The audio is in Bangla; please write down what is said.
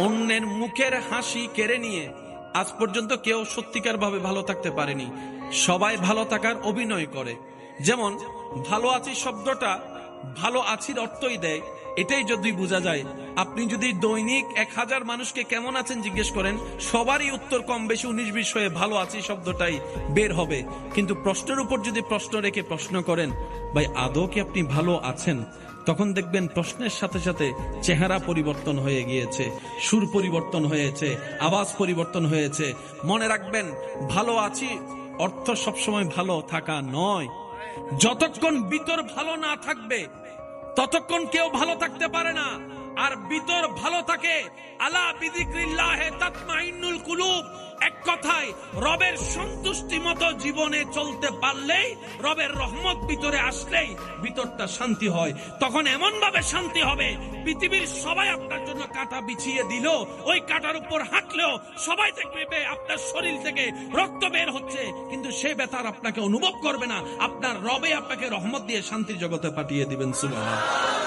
অন্যের মুখের হাসি কেড়ে নিয়ে আজ পর্যন্ত কেউ সত্যিকার ভাবে ভালো থাকতে পারেনি। সবাই ভালো থাকার অভিনয় করে। যেমন ভালো আছি শব্দটা ভালো আছির অর্থই দেয়। এটাই যদি বোঝা যায়, আপনি যদি দৈনিক 1000 মানুষকে কেমন আছেন জিজ্ঞেস করেন, সবারই উত্তর কম বেশি 19-20 হয়ে ভালো আছি শব্দটাই বের হবে। কিন্তু প্রশ্নের উপর যদি প্রশ্ন রেখে প্রশ্ন করেন, ভাই আদৌ কি আপনি ভালো আছেন, তখন দেখবেন প্রশ্নের সাথে সাথে চেহারা পরিবর্তন হয়ে গিয়েছে, সুর পরিবর্তন হয়েছে, আওয়াজ পরিবর্তন হয়েছে। মনে রাখবেন, ভালো আছি অর্থ সবসময় ভালো থাকা নয়। যতক্ষণ ভিতর ভালো না থাকবে ততক্ষণ কেউ ভালো থাকতে পারে না। আর ভিতর ভালো থাকে, আলা বিযিকরিল্লাহি তাতমাইন্নুল কুলুব। এক কথায় রবের সন্তুষ্টি মতো জীবনে চলতে পারলেই, রবের রহমত ভিতরে আসলেই ভিতরটা শান্তি হয়। তখন এমন ভাবে শান্তি হবে, পৃথিবীর সবাই আপনার জন্য কাঁটা বিছিয়ে দিল, ওই কাঁটার উপর হাঁটলেও সবাই দেখবে আপনার শরীর থেকে রক্ত বের হচ্ছে, কিন্তু সে ব্যথার আপনাকে অনুভব করবে না। আপনার রবে আপনাকে রহমত দিয়ে শান্তির জগতে পাঠিয়ে দিবেন। সুবহানাল্লাহ।